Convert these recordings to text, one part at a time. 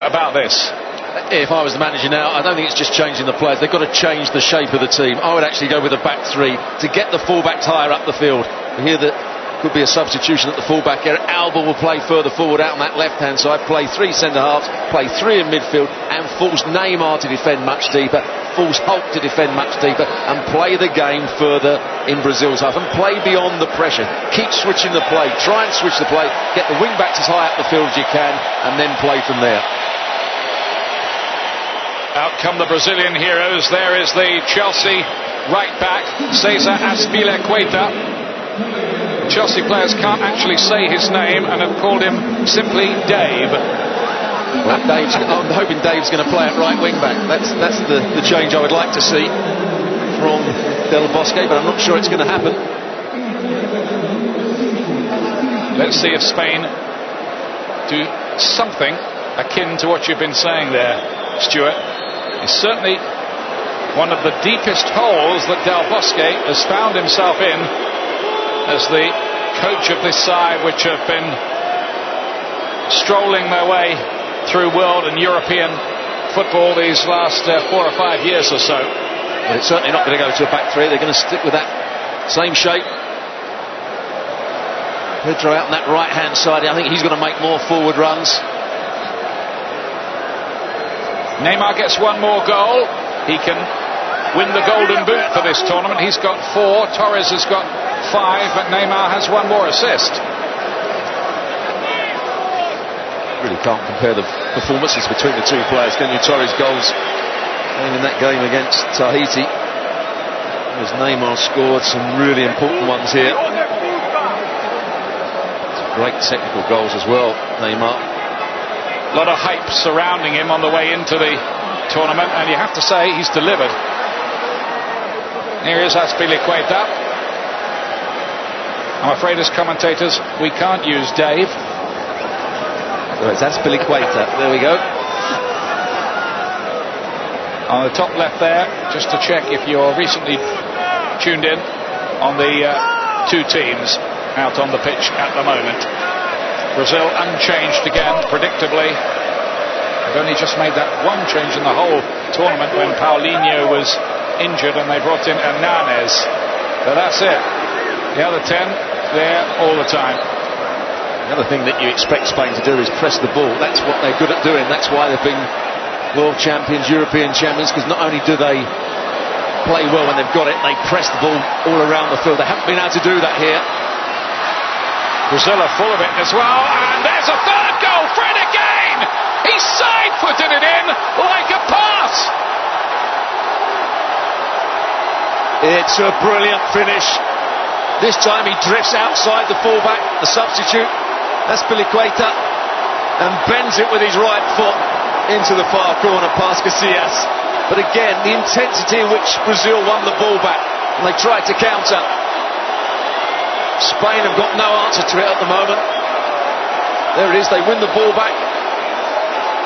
about this? If I was the manager now, I don't think it's just changing the players. They've got to change the shape of the team. I would actually go with a back three to get the fullbacks higher up the field. We hear that could be a substitution at the fullback area. Alba will play further forward out on that left-hand side, play three centre-halves, play three in midfield, and force Neymar to defend much deeper, force Hulk to defend much deeper, and play the game further in Brazil's half, and play beyond the pressure. Keep switching the play, try and switch the play, get the wing-backs as high up the field as you can, and then play from there. Out come the Brazilian heroes. There is the Chelsea right-back, Cesar Azpilicueta. Chelsea players can't actually say his name and have called him simply Dave. Well, I'm hoping Dave's going to play at right wing back. That's the change I would like to see from Del Bosque, but I'm not sure it's going to happen. Let's see if Spain do something akin to what you've been saying there, Stuart. It's certainly one of the deepest holes that Del Bosque has found himself in as the coach of this side, which have been strolling their way through world and European football these last 4 or 5 years or so. But it's certainly not going to go to a back three. They're going to stick with that same shape. Pedro out on that right hand side. I think he's going to make more forward runs. Neymar gets one more goal. He can win the golden boot for this tournament. He's got 4, Torres has got 5, but Neymar has one more assist. Really can't compare the performances between the two players, can you? Torres' goals in that game against Tahiti, as Neymar scored some really important ones here. Great technical goals as well, Neymar. A lot of hype surrounding him on the way into the tournament, and you have to say he's delivered. Here is Azpilicueta. I'm afraid as commentators we can't use Dave. So it's Azpilicueta, there we go. On the top left there, just to check if you're recently tuned in on the two teams out on the pitch at the moment. Brazil unchanged again, predictably. They've only just made that one change in the whole tournament when Paulinho was injured and they brought in Hernanes. But that's it. The other 10 there all the time. Another thing that you expect Spain to do is press the ball. That's what they're good at doing. That's why they've been world champions, European champions, because not only do they play well when they've got it, they press the ball all around the field. They haven't been able to do that here. Brazil are full of it as well, and there's a third goal. Fred again! He side-footed it in like a pass. It's a brilliant finish. This time he drifts outside the fullback, the substitute, Azpilicueta, and bends it with his right foot into the far corner past Casillas. But again, the intensity in which Brazil won the ball back, and they tried to counter. Spain have got no answer to it at the moment. There it is, they win the ball back.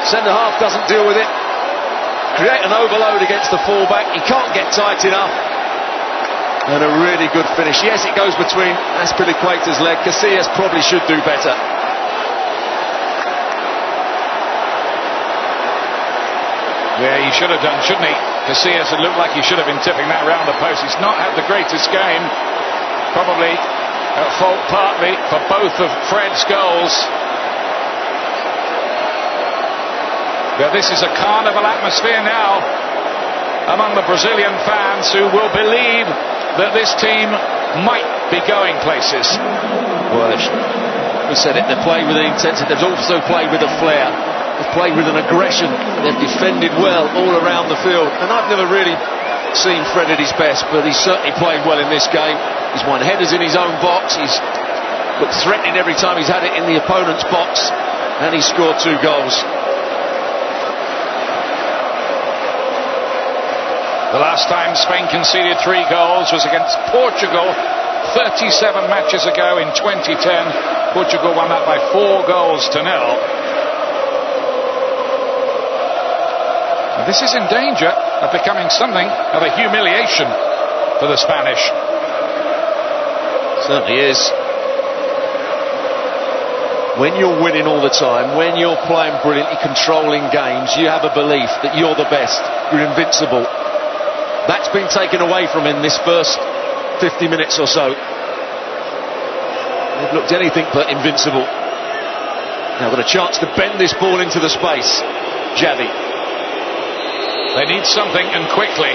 Centre half doesn't deal with it. Create an overload against the fullback. He can't get tight enough. And a really good finish. Yes, it goes between Azpilicueta's leg. Casillas probably should do better. Yeah, he should have done, shouldn't he? Casillas, it looked like he should have been tipping that round the post. He's not had the greatest game. Probably at fault partly for both of Fred's goals. But this is a carnival atmosphere now among the Brazilian fans, who will believe that this team might be going places. Well, we said it, they've played with an intensity, they've also played with a flair, they've played with an aggression, they've defended well all around the field, and I've never really seen Fred at his best, but he's certainly played well in this game. He's won headers in his own box, he's looked threatening every time he's had it in the opponent's box, and he's scored 2 goals. The last time Spain conceded 3 goals was against Portugal 37 matches ago in 2010. Portugal won that by 4 goals to 0. And this is in danger of becoming something of a humiliation for the Spanish. Certainly is. when you're winning all the time, when you're playing brilliantly, controlling games, you have a belief that you're the best, you're invincible. That's been taken away from him this first 50 minutes or so. They've looked anything but invincible. Now got a chance to bend this ball into the space. Xavi. They need something, and quickly.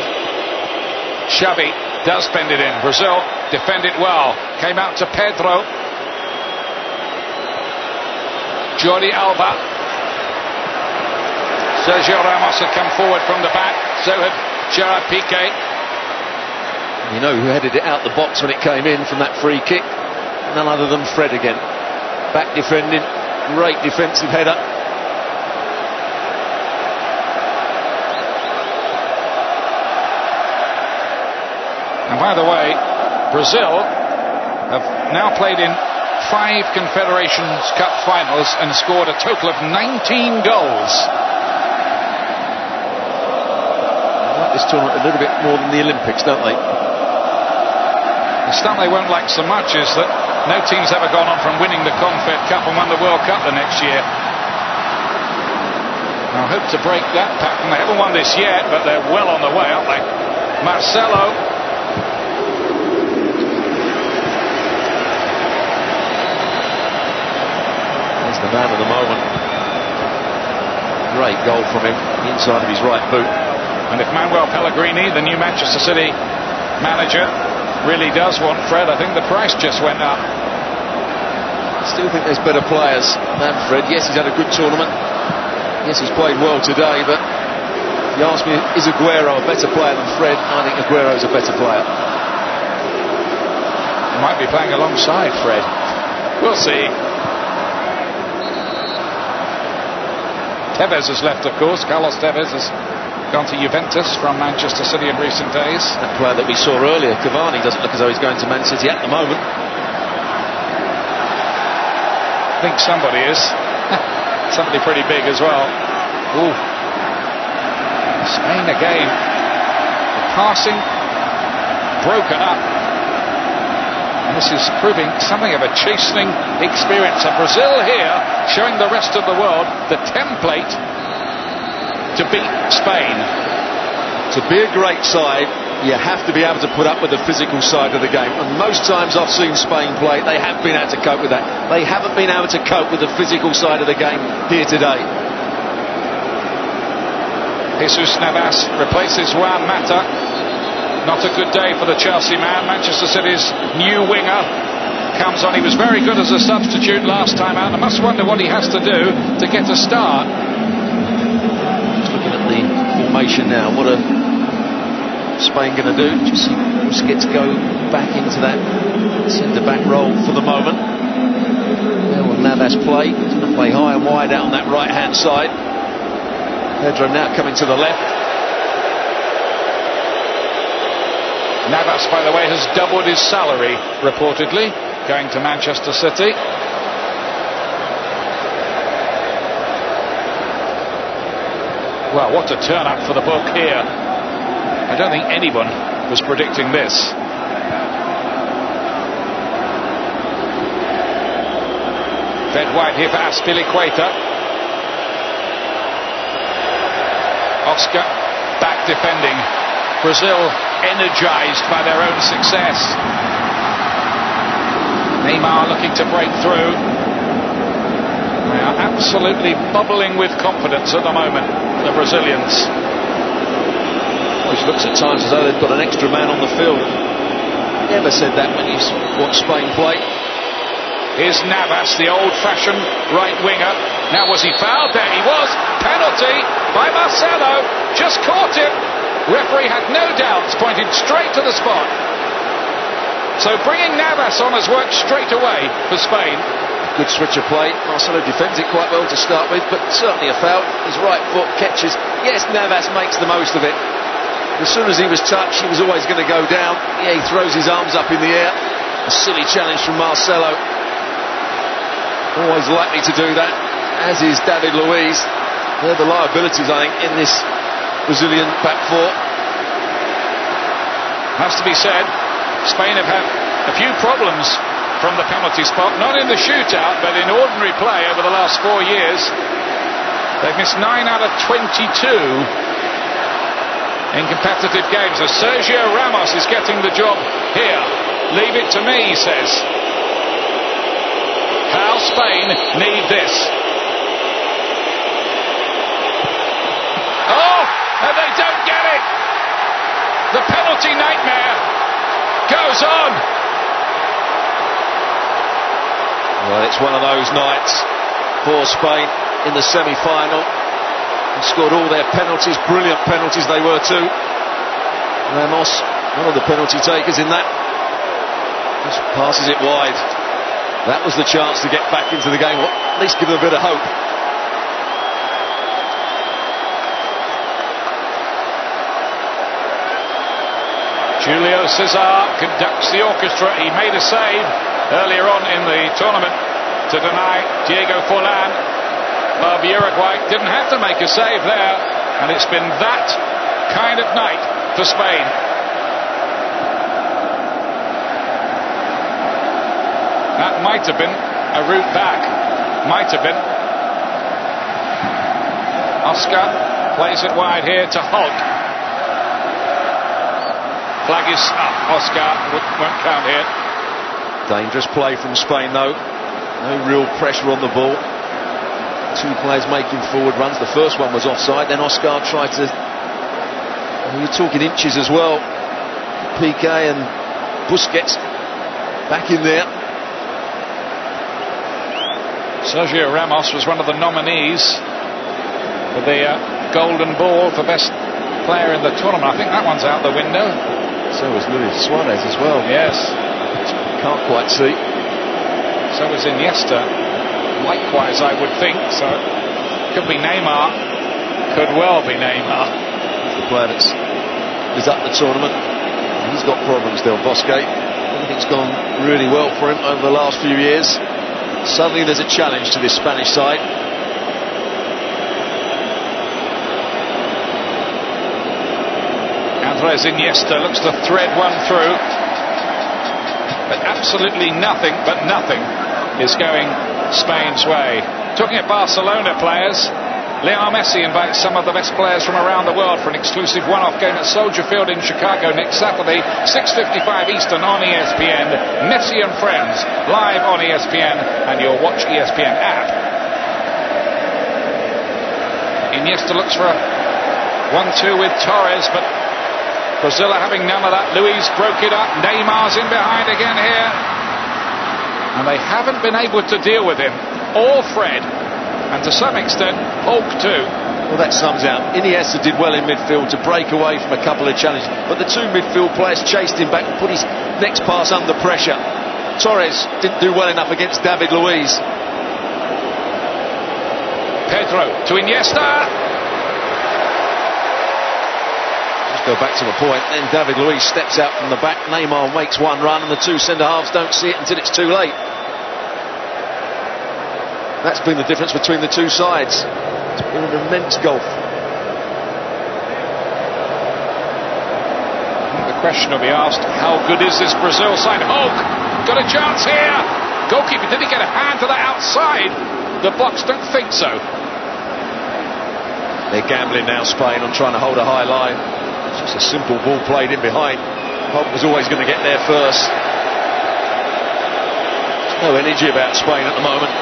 Xavi does bend it in. Brazil defend it well. Came out to Pedro. Jordi Alba. Sergio Ramos had come forward from the back. So had Gerard Piqué. You know who headed it out the box when it came in from that free kick? None other than Fred again. Back defending. Great defensive header. And by the way, Brazil have now played in 5 Confederations Cup finals and scored a total of 19 goals. They like this tournament a little bit more than the Olympics, don't they? The stuff they won't like so much is that no team's ever gone on from winning the Confed Cup and won the World Cup the next year. I hope to break that pattern. They haven't won this yet, but they're well on the way, aren't they? Marcelo. He's the man of the moment. Great goal from him, the inside of his right boot. And if Manuel Pellegrini, the new Manchester City manager, really does want Fred, I think the price just went up. I still think there's better players than Fred. Yes, he's had a good tournament. Yes, he's played well today, but if you ask me, is Aguero a better player than Fred? I think Aguero's a better player. He might be playing alongside Fred. We'll see. Tevez has left, of course. Carlos Tevez has gone to Juventus from Manchester City in recent days. That player that we saw earlier, Cavani, doesn't look as though he's going to Man City at the moment. I think somebody is. Somebody pretty big as well. Ooh. Spain again. The passing broken up. And this is proving something of a chastening experience. And Brazil here showing the rest of the world the template to beat Spain. To be a great side, you have to be able to put up with the physical side of the game. And most times I've seen Spain play, they have been able to cope with that. They haven't been able to cope with the physical side of the game here today. Jesus Navas replaces Juan Mata. Not a good day for the Chelsea man. Manchester City's new winger comes on. He was very good as a substitute last time out. I must wonder what he has to do to get a start. Looking at the formation now, what are Spain going to do? Just see Busquets go back into that centre-back role for the moment. There will Navas play. He's going to play high and wide out on that right-hand side. Pedro now coming to the left. Navas, by the way, has doubled his salary, reportedly, going to Manchester City. Well, what a turn-up for the book here. I don't think anyone was predicting this. Fed wide here for Azpilicueta. Oscar back defending. Brazil energized by their own success. Neymar looking to break through. They are absolutely bubbling with confidence at the moment, the Brazilians. Always looks at times as though they've got an extra man on the field. Never said that when you watch Spain play. Here's Navas, the old-fashioned right winger. Now was he fouled? There he was. Penalty by Marcelo. Just caught him. Referee had no doubts, pointed straight to the spot. So bringing Navas on has worked straight away for Spain. Good switch of play. Marcelo defends it quite well to start with, but certainly a foul. His right foot catches. Yes, Navas makes the most of it. As soon as he was touched, he was always going to go down. Yeah, he throws his arms up in the air. A silly challenge from Marcelo. Always likely to do that, as is David Luiz. They're the liabilities, I think, in this Brazilian back four. Has to be said, Spain have had a few problems from the penalty spot, not in the shootout, but in ordinary play over the last 4 years. They've missed 9 out of 22 in competitive games. As Sergio Ramos is getting the job here. Leave it to me, he says. How Spain need this. Oh, and they don't get it. The penalty nightmare goes on. Well, it's one of those nights for Spain in the semi-final. They scored all their penalties, brilliant penalties they were too. Ramos, one of the penalty takers in that, just passes it wide. That was the chance to get back into the game, or at least give them a bit of hope. Julio Cesar conducts the orchestra. He made a save earlier on in the tournament to deny Diego Forlan of Uruguay. Didn't have to make a save there, and it's been that kind of night for Spain. That might have been a route back. Might have been. Oscar plays it wide here to Hulk. Flag is up. Oscar won't count here. Dangerous play from Spain though. No real pressure on the ball. Two players making forward runs. The first one was offside. Then Oscar tried to... You're talking inches as well. Piqué and Busquets back in there. Sergio Ramos was one of the nominees for the Golden Ball for best player in the tournament. I think that one's out the window. So was Luis Suarez as well. Yes. Can't quite see. So was Iniesta. Likewise, I would think. So could be Neymar. Could well be Neymar. The player is up the tournament. He's got problems still. Busquets. Everything's gone really well for him over the last few years. Suddenly there's a challenge to this Spanish side. Andres Iniesta looks to thread one through, but absolutely nothing is going Spain's way. Talking of Barcelona players, Lionel Messi invites some of the best players from around the world for an exclusive one-off game at Soldier Field in Chicago next Saturday, 6:55 Eastern on ESPN. Messi and Friends, live on ESPN and your Watch ESPN app. Iniesta looks for a 1-2 with Torres, but Brazil are having none of that. Luis broke it up. Neymar's in behind again here. And they haven't been able to deal with him or Fred. And to some extent, Hulk too. Well, that sums out. Iniesta did well in midfield to break away from a couple of challenges. But the two midfield players chased him back and put his next pass under pressure. Torres didn't do well enough against David Luiz. Pedro to Iniesta. Just go back to the point. Then David Luiz steps out from the back. Neymar makes one run and the two centre-halves don't see it until it's too late. That's been the difference between the two sides. It's been an immense gulf. I think the question will be asked, how good is this Brazil side? Hulk got a chance here. Goalkeeper, did he get a hand to the outside? The box don't think so. They're gambling now, Spain, on trying to hold a high line. It's just a simple ball played in behind. Hulk was always going to get there first. There's no energy about Spain at the moment.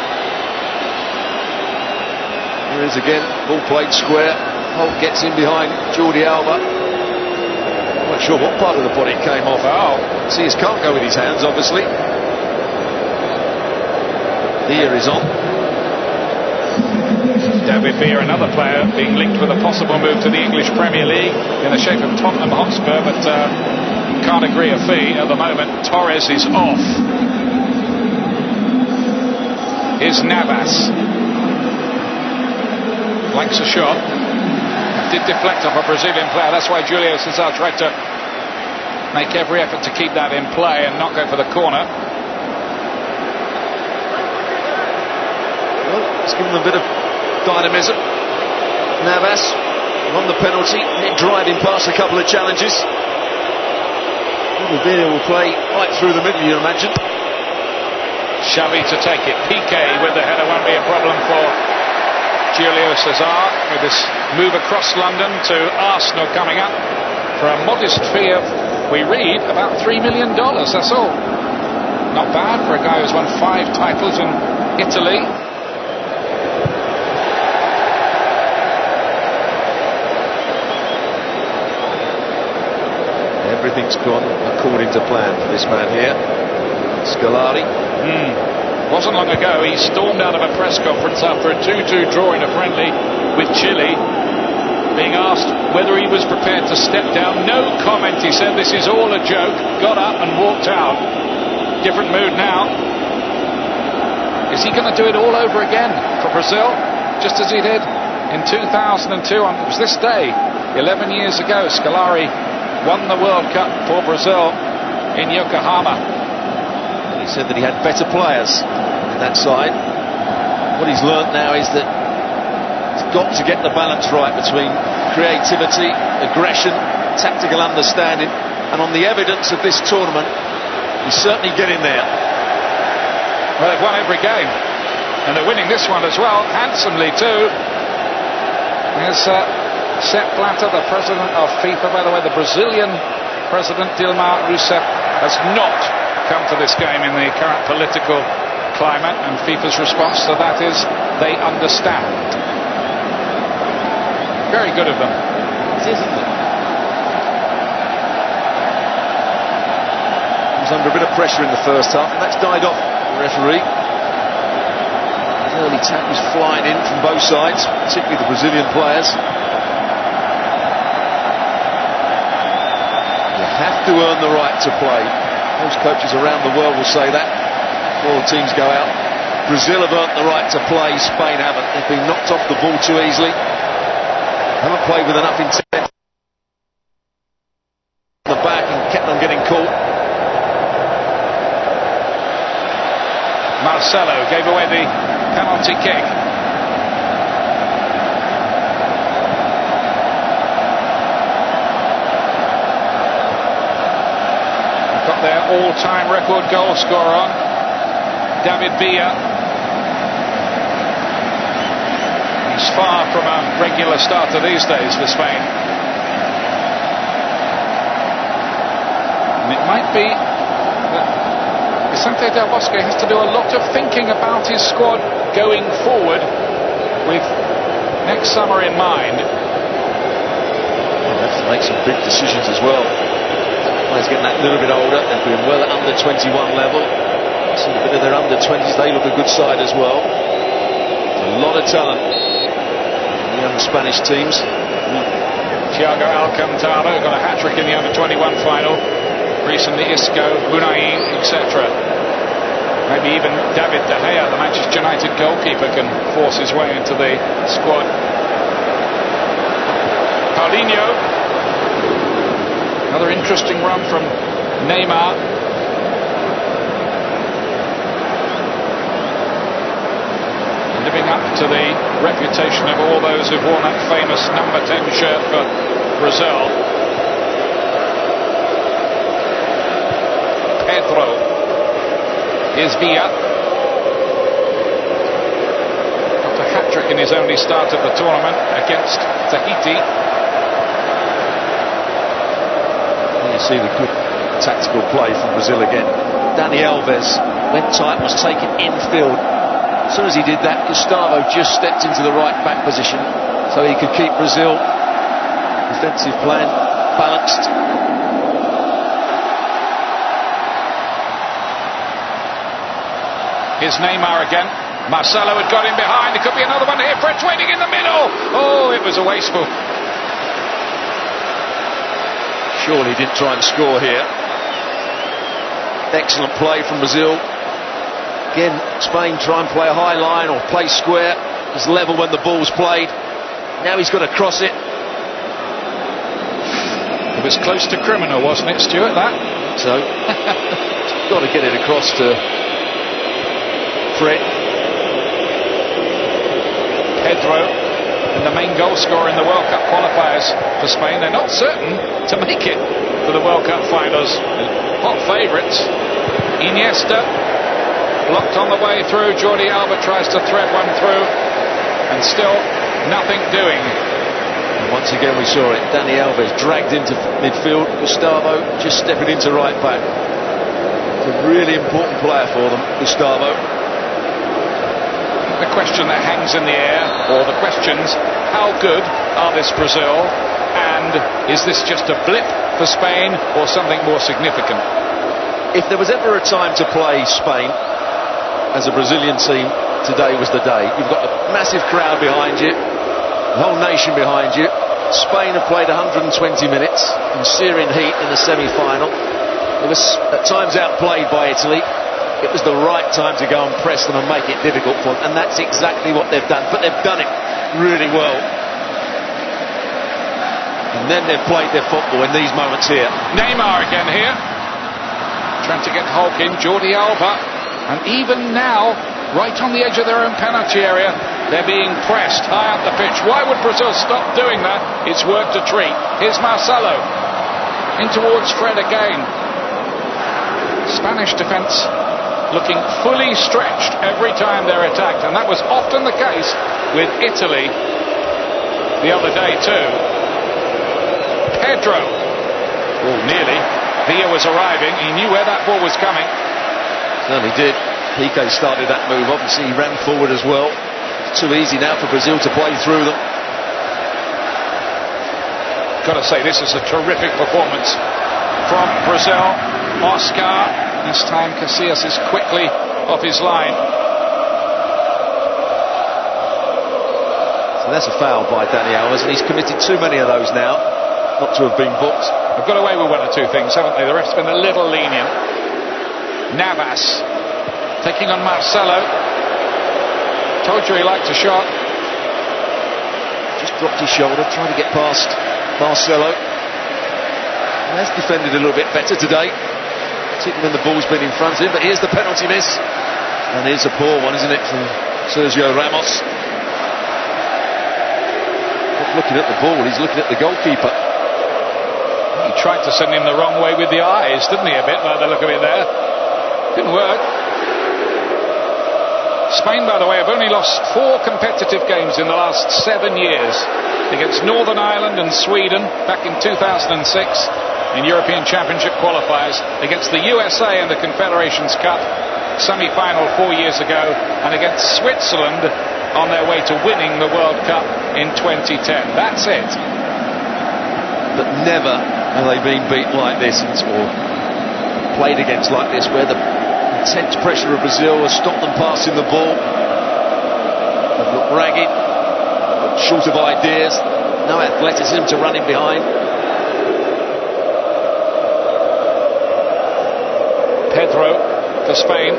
Here is again, ball played square. Hulk gets in behind Jordi Alba. I'm not sure what part of the body came off. Oh, Sears can't go with his hands, obviously. Here is on. David Villa, another player being linked with a possible move to the English Premier League in the shape of Tottenham Hotspur, but can't agree a fee at the moment. Torres is off. Here's Navas. Likes a shot. Did deflect off a Brazilian player. That's why Julio Cesar tried to make every effort to keep that in play and not go for the corner. Well, let's give him a bit of dynamism. Navas on the penalty, driving past a couple of challenges. Villa will play right through the middle, you imagine. Xavi to take it. Piqué with the header won't be a problem for Julio Cesar with this move across London to Arsenal coming up for a modest fee of, we read, about $3 million. That's all. Not bad for a guy who's won 5 titles in Italy. Everything's gone according to plan for this man here, Scolari. Wasn't long ago he stormed out of a press conference after a 2-2 draw in a friendly with Chile, being asked whether he was prepared to step down. No comment, he said, this is all a joke. Got up and walked out. Different mood now. Is he going to do it all over again for Brazil, just as he did in 2002? It was this day 11 years ago Scolari won the World Cup for Brazil in Yokohama. He said that he had better players in that side. What he's learnt now is that he's got to get the balance right between creativity, aggression, tactical understanding, and on the evidence of this tournament, he's certainly getting there. Well, they've won every game, and they're winning this one as well, handsomely too. There's Sepp Blatter, the president of FIFA, by the way. The Brazilian president, Dilma Rousseff, has not come to this game in the current political climate, and FIFA's response to that is they understand. Very good of them. It is, isn't it? He was under a bit of pressure in the first half, and that's died off the referee. Early tackles flying in from both sides, particularly the Brazilian players. You have to earn the right to play. Most coaches around the world will say that before the teams go out. Brazil have earned the right to play, Spain haven't. They've been knocked off the ball too easily. Haven't played with enough intent on the back and kept on getting caught. Marcelo gave away the penalty kick. Got their all-time record goal scorer on, David Villa. He's far from a regular starter these days for Spain. And it might be that Vicente Del Bosque has to do a lot of thinking about his squad going forward with next summer in mind. Well, they have to make some big decisions as well. Players getting that little bit older, they're doing well at under 21 level. See a bit of their under 20s, they look a good side as well. A lot of talent in the young Spanish teams. Thiago Alcantara got a hat-trick in the under 21 final. Recently Isco, Unai, etc. Maybe even David De Gea, the Manchester United goalkeeper, can force his way into the squad. Paulinho. Another interesting run from Neymar. Living up to the reputation of all those who've worn that famous number 10 shirt for Brazil. Pedro. Here's Villa. Got a hat-trick in his only start of the tournament against Tahiti. You see the good tactical play from Brazil again. Dani Alves went tight, was taken infield. As soon as he did that, Gustavo just stepped into the right back position so he could keep Brazil defensive plan balanced. Here's Neymar again. Marcelo had got him behind. There could be another one here. Fred's waiting in the middle. Oh, it was a wasteful. Surely didn't try and score here. Excellent play from Brazil. Again, Spain try and play a high line or play square. It's level when the ball's played. Now he's got to cross it. It was close to criminal, wasn't it, Stuart, that? So, got to get it across to Fred. Pedro, and the main goal scorer in the World Cup qualifiers for Spain. They're not certain to make it for the World Cup finals. Hot favourites. Iniesta. blocked on the way through. Jordi Alba tries to thread one through, and still nothing doing. And once again we saw it. Dani Alves dragged into midfield. Gustavo just stepping into right back. It's a really important player for them, Gustavo. The question that hangs in the air, or the questions: how good are this Brazil, and is this just a blip for Spain or something more significant? If there was ever a time to play Spain as a Brazilian team, today was the day. You've got a massive crowd behind you, the whole nation behind you. Spain have played 120 minutes in searing heat in the semi-final. It was at times outplayed by Italy. It was the right time to go and press them and make it difficult for them, and that's exactly what they've done. But they've done it really well. And then they've played their football in these moments here. Neymar again here, trying to get Hulk in. Jordi Alba, and even now, right on the edge of their own penalty area, they're being pressed high up the pitch. Why would Brazil stop doing that? It's worked a treat. Here's Marcelo in towards Fred again. Spanish defence looking fully stretched every time they're attacked, and that was often the case with Italy the other day too. Pedro, nearly. Villa was arriving. He knew where that ball was coming. Certainly did. Piqué started that move. Obviously he ran forward as well. It's too easy now for Brazil to play through them. Got to say, this is a terrific performance from Brazil. Oscar. This time Casillas is quickly off his line. So that's a foul by Dani Alves, and he's committed too many of those now not to have been booked. They've got away with one or two things, haven't they? The ref's been a little lenient. Navas taking on Marcelo. Told you he liked a shot. Just dropped his shoulder, trying to get past Marcelo. He has defended a little bit better today, particularly when the ball's been in front of him. But here's the penalty miss, and here's a poor one, isn't it, from Sergio Ramos. Not looking at the ball, he's looking at the goalkeeper. He tried to send him the wrong way with the eyes, didn't he, a bit, by the look of it there. Didn't work. Spain, by the way, have only lost 4 competitive games in the last 7 years. Against Northern Ireland and Sweden back in 2006 in European Championship qualifiers, against the USA in the Confederations Cup semi-final 4 years ago, and against Switzerland on their way to winning the World Cup in 2010. That's it. But never have they been beaten like this, or played against like this, where the intense pressure of Brazil has stopped them passing the ball. They've looked ragged, looked short of ideas, no athleticism to run in behind. Pedro for Spain.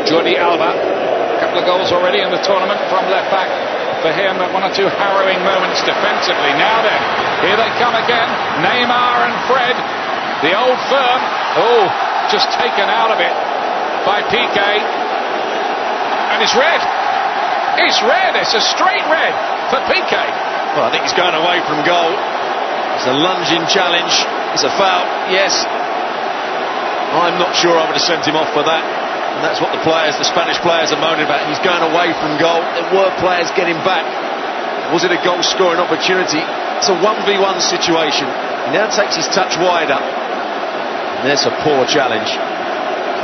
Jordi Alba, a couple of goals already in the tournament from left back for him, but 1 or 2 harrowing moments defensively. Now then, here they come again. Neymar and Fred, the old firm. Oh, just taken out of it by Piqué, and it's red. It's red. It's a straight red for Piqué. Well, I think he's going away from goal. It's a lunging challenge. It's a foul. Yes. I'm not sure I would have sent him off for that. And that's what the Spanish players are moaning about. He's going away from goal. There were players getting back. Was it a goal scoring opportunity? It's a 1v1 situation. He now takes his touch wider. And there's a poor challenge.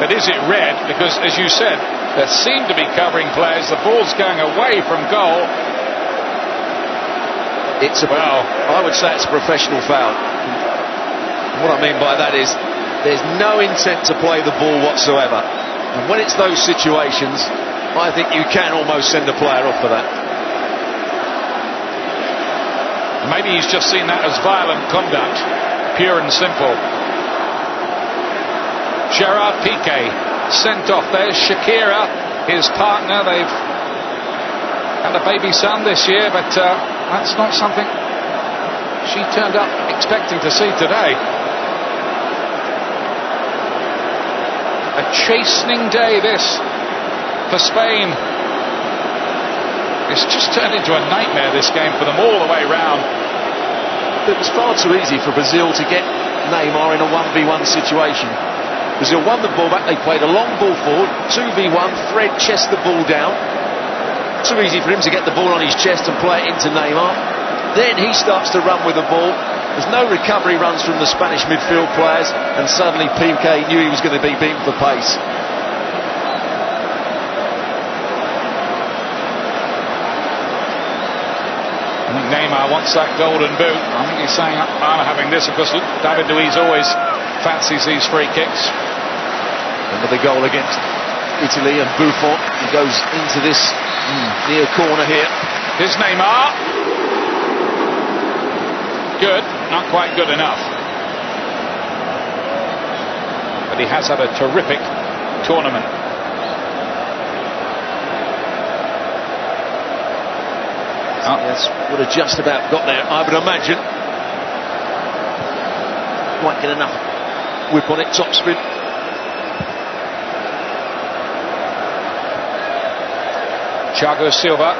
But is it red? Because, as you said, there seem to be covering players. The ball's going away from goal. I would say it's a professional foul. And what I mean by that is there's no intent to play the ball whatsoever. And when it's those situations, I think you can almost send a player off for that. Maybe he's just seen that as violent conduct, pure and simple. Gerard Piqué sent off. There's Shakira, his partner. They've had a baby son this year, but that's not something she turned up expecting to see today. A chastening day this for Spain. It's just turned into a nightmare, this game, for them all the way round. It was far too easy for Brazil to get Neymar in a 1v1 situation. Brazil won the ball back. They played a long ball forward, 2v1. Fred chests the ball down. Too easy for him to get the ball on his chest and play it into Neymar. Then he starts to run with the ball. There's no recovery runs from the Spanish midfield players, and suddenly Piqué knew he was going to be beaten for pace. I think Neymar wants that golden boot. I think he's saying, I'm having this. Of course, David Luiz always fancies these free kicks. Remember the goal against Italy and Buffon. He goes into this near corner here. Here's Neymar. Good, not quite good enough. But he has had a terrific tournament. Yes, would have just about got there, I would imagine. Quite get enough whip on it, top spin. Thiago Silva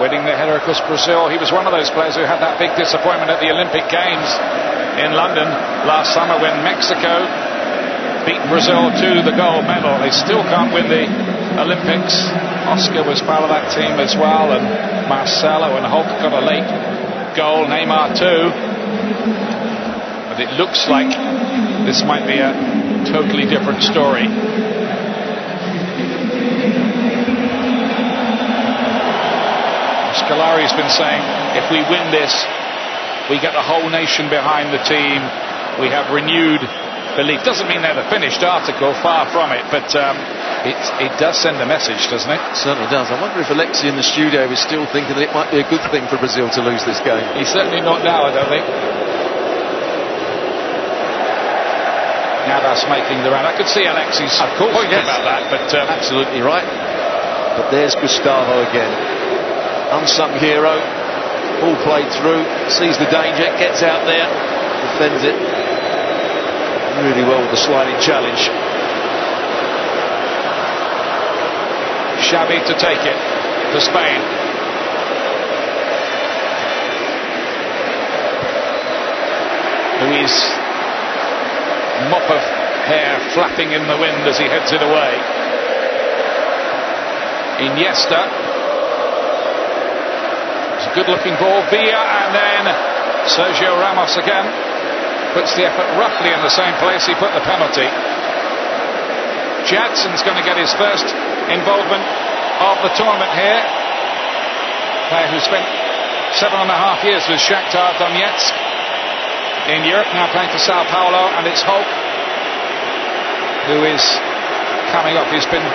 winning the header across Brazil. He was one of those players who had that big disappointment at the Olympic Games in London last summer when Mexico beat Brazil to the gold medal. They still can't win the Olympics. Oscar was part of that team as well, and Marcelo and Hulk got a late goal, Neymar too. But it looks like this might be a totally different story. Scolari's been saying, if we win this, we get the whole nation behind the team. We have renewed belief. Doesn't mean they're the finished article, far from it, but it does send a message, doesn't it? Certainly does. I wonder if Alexi in the studio is still thinking that it might be a good thing for Brazil to lose this game. He's certainly not now, I don't think. Now that's making the round. I could see Alexi's point about that, but absolutely right. But there's Gustavo again. Unsung hero, all played through, sees the danger, gets out there, defends it really well with the sliding challenge. Xavi to take it to Spain. Luiz, mop of hair flapping in the wind as he heads it away. Iniesta. Good looking ball, Villa, and then Sergio Ramos again puts the effort roughly in the same place he put the penalty. Jadson's going to get his first involvement of the tournament here. Player who spent 7.5 years with Shakhtar Donetsk in Europe, now playing for Sao Paulo, and it's Hulk who is coming up. He's been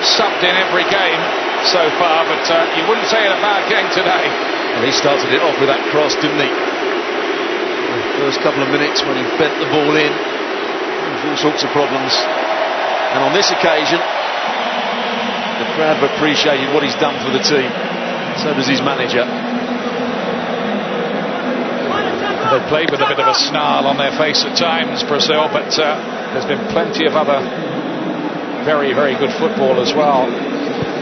subbed in every game so far, but you wouldn't say it a bad game today. Well, he started it off with that cross, didn't he? The first couple of minutes when he bent the ball in, all sorts of problems. And on this occasion, the crowd have appreciated what he's done for the team. So does his manager. They played with a bit of a snarl on their face at times, Brazil, but there's been plenty of other very, very good football as well.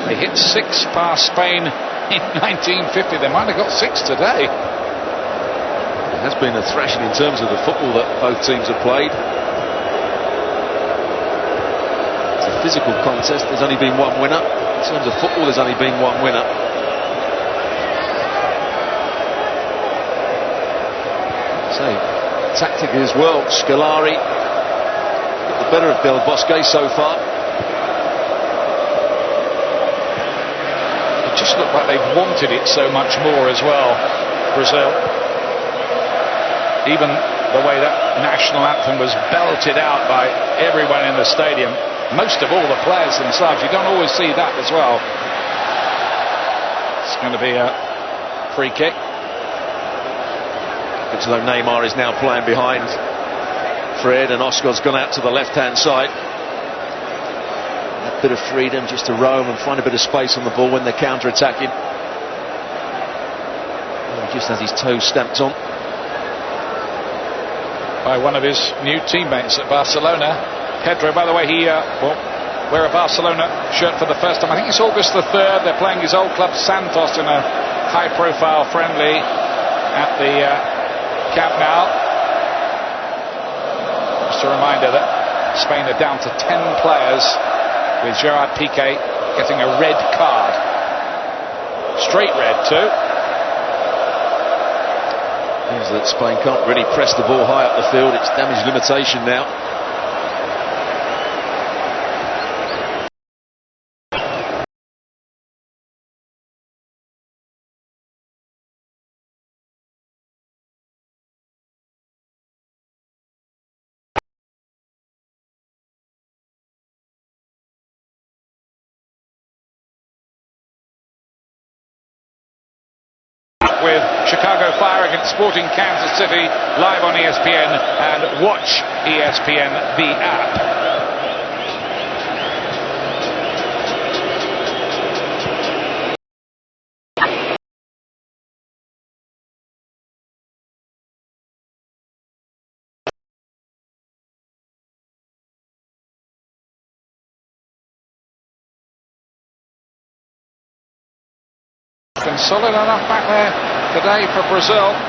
They hit 6 past Spain in 1950. They might have got 6 today. It has been a thrashing in terms of the football that both teams have played. It's a physical contest. There's only been one winner. In terms of football, there's only been one winner. So, tactically as well, Scolari got the better of Del Bosque so far. Just looked like they've wanted it so much more as well, Brazil. Even the way that national anthem was belted out by everyone in the stadium, most of all the players themselves. You don't always see that as well. It's going to be a free kick. Looks as though Neymar is now playing behind Fred, and Oscar's gone out to the left-hand side. Bit of freedom just to roam and find a bit of space on the ball when they're counter-attacking. He just has his toes stamped on by one of his new teammates at Barcelona, Pedro. By the way, he will wear a Barcelona shirt for the first time. I think it's August the 3rd. They're playing his old club Santos in a high-profile friendly at the Camp Nou. Just a reminder that Spain are down to 10 players, with Gerard Piqué getting a red card. Straight red too. Means that Spain can't really press the ball high up the field. It's damage limitation now. With Chicago Fire against Sporting Kansas City live on ESPN and watch ESPN the app. Been solid enough back there today for Brazil.